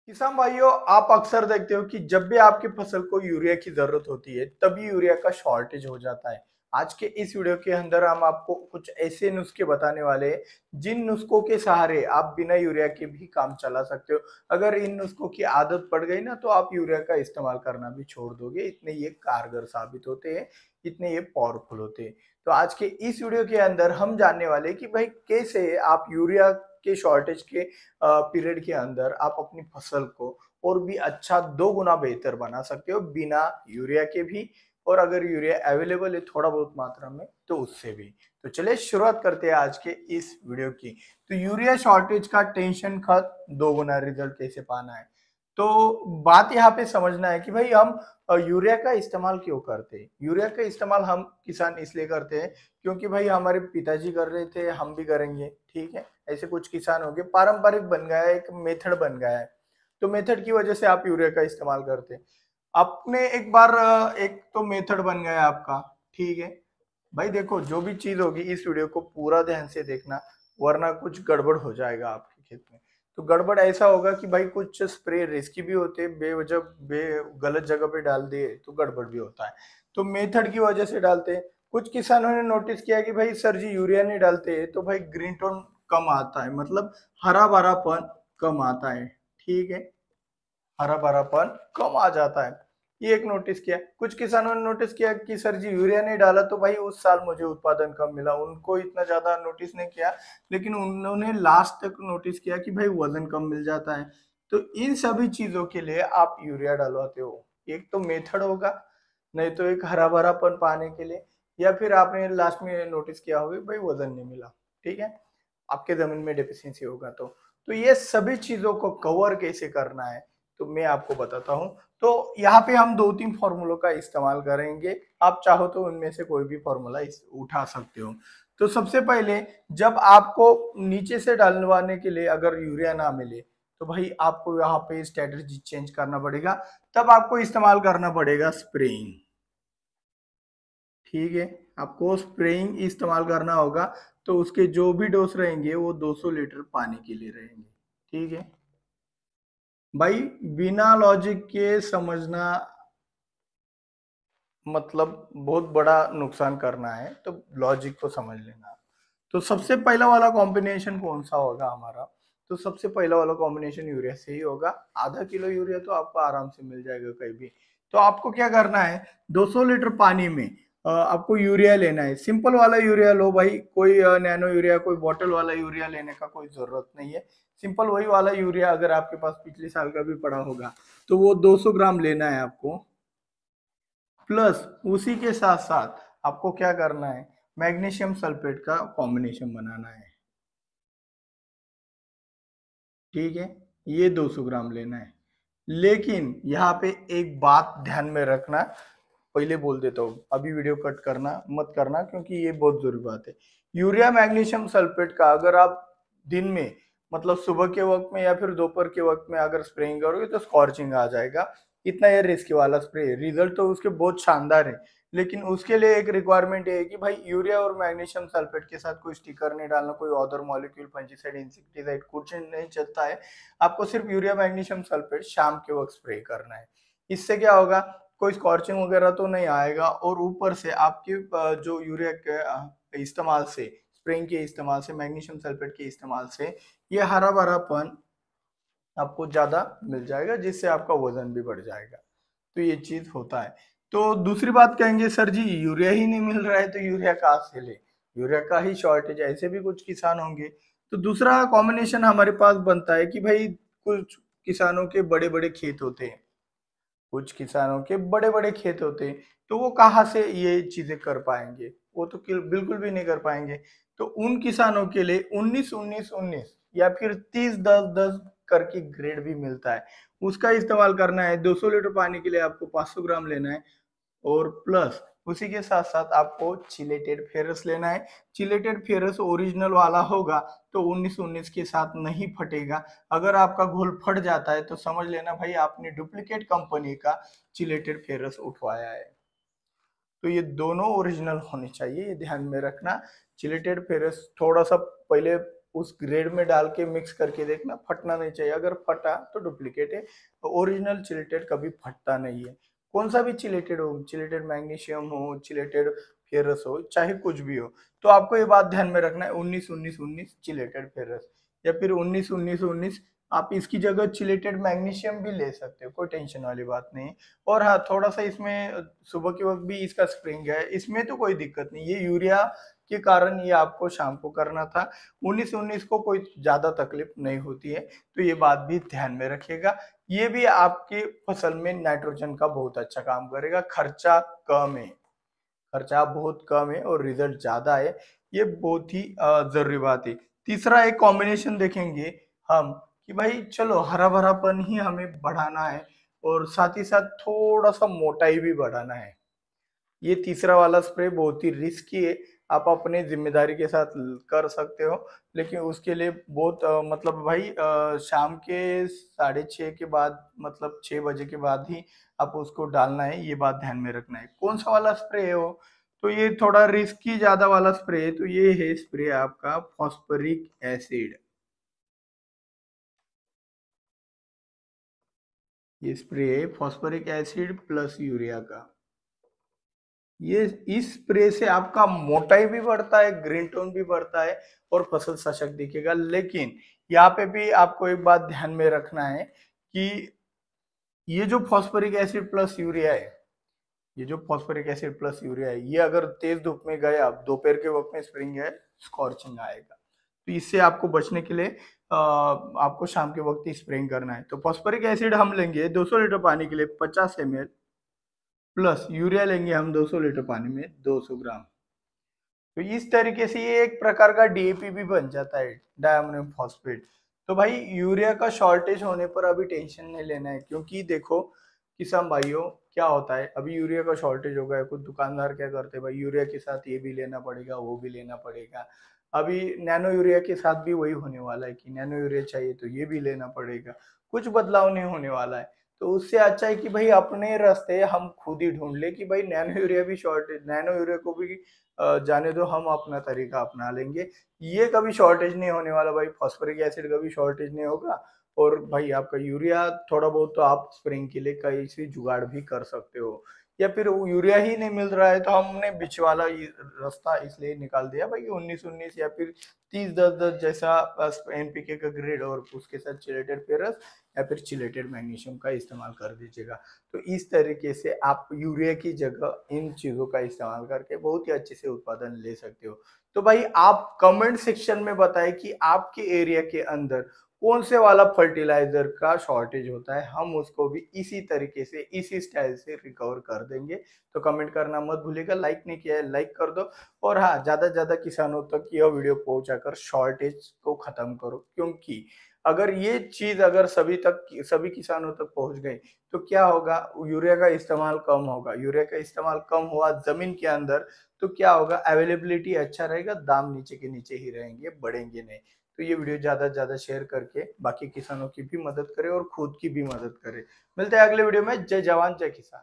किसान भाइयों, आप अक्सर देखते हो कि जब भी आपकी फसल को यूरिया की जरूरत होती है तभी यूरिया का शॉर्टेज हो जाता है। आज के इस वीडियो के अंदर हम आपको कुछ ऐसे नुस्खे बताने वाले हैं जिन नुस्खों के सहारे आप बिना यूरिया के भी काम चला सकते हो। अगर इन नुस्खों की आदत पड़ गई ना तो आप यूरिया का इस्तेमाल करना भी छोड़ दोगे, इतने ये कारगर साबित होते हैं, इतने ये पावरफुल होते हैं। तो आज के इस वीडियो के अंदर हम जानने वाले हैं कि भाई कैसे आप यूरिया के शॉर्टेज के पीरियड के अंदर आप अपनी फसल को और भी अच्छा 2 गुना बेहतर बना सकते हो बिना यूरिया के भी। और अगर यूरिया अवेलेबल है थोड़ा बहुत मात्रा में तो उससे भी। तो चलिए शुरुआत करते हैं आज के इस वीडियो की। तो यूरिया शॉर्टेज का टेंशन खत्म, 2 गुना रिजल्ट कैसे पाना है। तो बात यहाँ पे समझना है कि भाई हम यूरिया का इस्तेमाल क्यों करते हैं। यूरिया का इस्तेमाल हम किसान इसलिए करते हैं क्योंकि भाई हमारे पिताजी कर रहे थे, हम भी करेंगे, ठीक है। ऐसे कुछ किसान हो गए, पारंपरिक बन गया है, एक मेथड बन गया है। तो मेथड की वजह से आप यूरिया का इस्तेमाल करते हैं। आपने एक बार एक तो मेथड बन गया आपका, ठीक है। भाई देखो, जो भी चीज होगी इस वीडियो को पूरा ध्यान से देखना, वरना कुछ गड़बड़ हो जाएगा आपके खेत में। तो गड़बड़ ऐसा होगा कि भाई कुछ स्प्रे रिस्की भी होते हैं, बेवजह गलत जगह पे डाल दिए तो गड़बड़ भी होता है। तो मेथड की वजह से डालते हैं। कुछ किसानों ने नोटिस किया कि भाई सर जी यूरिया नहीं डालते तो भाई ग्रीन टोन कम आता है, मतलब हरा भरापन कम आता है, ठीक है। हरा भरापन कम आ जाता है, ये एक नोटिस किया। कुछ किसानों ने नोटिस किया कि सर जी यूरिया नहीं डाला तो भाई उस साल मुझे उत्पादन कम मिला। उनको इतना ज्यादा नोटिस नहीं किया, लेकिन उन्होंने लास्ट तक नोटिस किया कि भाई वजन कम मिल जाता है। तो इन सभी चीजों के लिए आप यूरिया डलवाते हो। एक तो मेथड होगा, नहीं तो एक हरा भरापन पाने के लिए, या फिर आपने लास्ट में नोटिस किया होगा भाई वजन नहीं मिला, ठीक है। आपके जमीन में डेफिशिएंसी होगा तो ये सभी चीजों को कवर कैसे करना है तो मैं आपको बताता हूँ। तो यहाँ पे हम 2-3 फॉर्मूलों का इस्तेमाल करेंगे, आप चाहो तो उनमें से कोई भी फॉर्मूला उठा सकते हो। तो सबसे पहले, जब आपको नीचे से डलवाने के लिए अगर यूरिया ना मिले तो भाई आपको यहाँ पे स्ट्रेटजी चेंज करना पड़ेगा। तब आपको इस्तेमाल करना पड़ेगा स्प्रेइंग, ठीक है। आपको स्प्रेइंग इस्तेमाल करना होगा। तो उसके जो भी डोज रहेंगे वो 200 लीटर पानी के लिए रहेंगे, ठीक है। भाई बिना लॉजिक के समझना मतलब बहुत बड़ा नुकसान करना है, तो लॉजिक को समझ लेना। तो सबसे पहला वाला कॉम्बिनेशन कौन सा होगा हमारा। तो सबसे पहला वाला कॉम्बिनेशन यूरिया से ही होगा। आधा किलो यूरिया तो आपको आराम से मिल जाएगा कहीं भी। तो आपको क्या करना है, 200 लीटर पानी में आपको यूरिया लेना है। सिंपल वाला यूरिया लो भाई, कोई नैनो यूरिया, कोई बॉटल वाला यूरिया लेने का कोई जरूरत नहीं है। सिंपल वही वाला यूरिया अगर आपके पास पिछले साल का भी पड़ा होगा तो वो 200 ग्राम लेना है आपको। प्लस उसी के साथ साथ आपको क्या करना है, मैग्नीशियम सल्फेट का कॉम्बिनेशन बनाना है, ठीक है। ये 200 ग्राम लेना है। लेकिन यहाँ पे एक बात ध्यान में रखना, पहले बोल देता हूँ, अभी वीडियो कट करना मत करना क्योंकि ये बहुत जरूरी बात है। यूरिया मैग्नीशियम सल्फेट का अगर आप दिन में, मतलब सुबह के वक्त में या फिर दोपहर के वक्त में अगर स्प्रेइंग करोगे तो स्कॉर्चिंग आ जाएगा। इतना ये रिस्क वाला स्प्रे है। रिजल्ट तो उसके बहुत शानदार है, लेकिन उसके लिए एक रिक्वायरमेंट है कि भाई यूरिया और मैग्नीशियम सल्फेट के साथ कोई स्टिकर नहीं डालना, कोई अदर मॉलिक्यूल, फंजीसाइड, इंसेक्टिसाइड कुछ नहीं चलता है। आपको सिर्फ यूरिया मैग्नीशियम सल्फेट शाम के वक्त स्प्रे करना है। इससे क्या होगा, कोई स्कॉर्चिंग वगैरह तो नहीं आएगा, और ऊपर से आपकी जो यूरिया के इस्तेमाल से, स्प्रेइंग के इस्तेमाल से, मैग्नीशियम सल्फेट के इस्तेमाल से ये हरा भरापन आपको ज्यादा मिल जाएगा, जिससे आपका वजन भी बढ़ जाएगा। तो ये चीज होता है। तो दूसरी बात कहेंगे सर जी यूरिया ही नहीं मिल रहा है तो यूरिया कहाँ से ले, यूरिया का ही शॉर्टेज, ऐसे भी कुछ किसान होंगे। तो दूसरा कॉम्बिनेशन हमारे पास बनता है कि भाई कुछ किसानों के बड़े बड़े खेत होते हैं, कुछ किसानों के बड़े बड़े खेत होते हैं। तो वो कहाँ से ये चीजें कर पाएंगे, वो तो बिल्कुल भी नहीं कर पाएंगे। तो उन किसानों के लिए 19-19-19 या फिर 30-10-10 करके ग्रेड भी मिलता है, उसका इस्तेमाल करना है। 200 लीटर पानी के लिए आपको 500 ग्राम लेना है, और प्लस उसी के साथ साथ आपको चिलेटेड फेरस लेना है। चिलेटेड फेरस ओरिजिनल वाला होगा तो 19-19 के साथ नहीं फटेगा। अगर आपका घोल फट जाता है तो समझ लेना भाई आपने डुप्लीकेट कंपनी का चिलेटेड फेरस उठवाया है। तो ये दोनों ओरिजिनल होने चाहिए, ये ध्यान में रखना। चिलेटेड फेरस थोड़ा सा पहले उस ग्रेड में डाल के मिक्स करके देखना, फटना नहीं चाहिए। अगर फटा तो डुप्लीकेट है। ओरिजिनल चिलेटेड कभी फटता नहीं है। कौन सा भी चिलेटेड हो, चिलेटेड मैग्नीशियम हो, चिलेटेड फेरस हो, चाहे कुछ भी हो, तो आपको ये बात ध्यान में रखना है 19-19-19 चिलेटेड फेरस, या फिर 19-19-19 आप इसकी जगह चिलेटेड मैग्नीशियम भी ले सकते हो, कोई टेंशन वाली बात नहीं। और हाँ, थोड़ा सा इसमें सुबह के वक्त भी इसका स्प्रिंग है, इसमें तो कोई दिक्कत नहीं। ये यूरिया के कारण ये आपको शाम को करना था। 19-19 को कोई ज्यादा तकलीफ नहीं होती है, तो ये बात भी ध्यान में रखिएगा। ये भी आपके फसल में नाइट्रोजन का बहुत अच्छा काम करेगा। खर्चा कम है, खर्चा बहुत कम है और रिजल्ट ज्यादा है। ये बहुत ही जरूरी बात है। तीसरा एक कॉम्बिनेशन देखेंगे हम कि भाई चलो हरा भरापन ही हमें बढ़ाना है और साथ ही साथ थोड़ा सा मोटाई भी बढ़ाना है। ये तीसरा वाला स्प्रे बहुत ही रिस्की है। आप अपने जिम्मेदारी के साथ कर सकते हो, लेकिन उसके लिए बहुत मतलब भाई शाम के 6:30 के बाद, मतलब 6 बजे के बाद ही आप उसको डालना है। ये बात ध्यान में रखना है। कौन सा वाला स्प्रे है वो, तो ये थोड़ा रिस्की ज्यादा वाला स्प्रे है। तो ये है स्प्रे आपका फॉस्फोरिक एसिड। ये स्प्रे है फॉस्फोरिक एसिड प्लस यूरिया का। ये इस स्प्रे से आपका मोटाई भी बढ़ता है, ग्रीन टोन भी बढ़ता है और फसल सशक्त दिखेगा। लेकिन यहाँ पे भी आपको एक बात ध्यान में रखना है कि ये जो फॉस्फोरिक एसिड प्लस यूरिया है, ये जो फॉस्फोरिक एसिड प्लस यूरिया है, ये अगर तेज धूप में गया, दोपहर के वक्त में स्प्रिंग है, स्कॉर्चिंग आएगा। तो इससे आपको बचने के लिए आपको शाम के वक्त ही स्प्रेइंग करना है। तो फॉस्फोरिक एसिड हम लेंगे 200 लीटर पानी के लिए 50 ml, प्लस यूरिया लेंगे हम 200 लीटर पानी में 200 ग्राम। तो इस तरीके से ये एक प्रकार का डीएपी भी बन जाता है, डायमोनियम फॉस्फेट। तो भाई यूरिया का शॉर्टेज होने पर अभी टेंशन नहीं लेना है, क्योंकि देखो किसान भाइयों, क्या होता है अभी यूरिया का शॉर्टेज हो गया, कुछ दुकानदार क्या करते हैं भाई, यूरिया के साथ ये भी लेना पड़ेगा, वो भी लेना पड़ेगा। अभी नैनो यूरिया के साथ भी वही होने वाला है कि नैनो यूरिया चाहिए तो ये भी लेना पड़ेगा। कुछ बदलाव नहीं होने वाला है। तो उससे अच्छा है कि भाई अपने रास्ते हम खुद ही ढूंढ ले कि भाई नैनो यूरिया भी शॉर्टेज, नैनो यूरिया को भी जाने दो, हम अपना तरीका अपना लेंगे। ये कभी शॉर्टेज नहीं होने वाला भाई, फॉस्फोरिक एसिड कभी शॉर्टेज नहीं होगा। और भाई आपका यूरिया थोड़ा बहुत तो आप स्प्रेइंग के लिए कहीं से जुगाड़ भी कर सकते हो। या फिर वो यूरिया ही नहीं मिल रहा है तो हमने बीच वाला रास्ता इसलिए निकाल दिया भाई 19-19 या फिर 30-10-10 जैसा एनपीके का ग्रेड और उसके साथ चिलेटेड फेरस या फिर चिलेटेड मैग्नीशियम का इस्तेमाल कर दीजिएगा। तो इस तरीके से आप यूरिया की जगह इन चीजों का इस्तेमाल करके बहुत ही अच्छे से उत्पादन ले सकते हो। तो भाई आप कमेंट सेक्शन में बताएं कि आपके एरिया के अंदर कौन से वाला फर्टिलाइजर का शॉर्टेज होता है, हम उसको भी इसी तरीके से इसी स्टाइल से रिकवर कर देंगे। तो कमेंट करना मत भूलिएगा, लाइक नहीं किया है लाइक कर दो। और हाँ, ज्यादा से ज्यादा किसानों तक यह वीडियो पहुंचाकर शॉर्टेज को खत्म करो, क्योंकि अगर ये चीज अगर सभी किसानों तक पहुंच गई तो क्या होगा, यूरिया का इस्तेमाल कम होगा। यूरिया का इस्तेमाल कम हुआ जमीन के अंदर तो क्या होगा, अवेलेबिलिटी अच्छा रहेगा, दाम नीचे के नीचे ही रहेंगे, बढ़ेंगे नहीं। तो ये वीडियो ज्यादा से ज्यादा शेयर करके बाकी किसानों की भी मदद करें और खुद की भी मदद करें। मिलते हैं अगले वीडियो में। जय जवान जय किसान।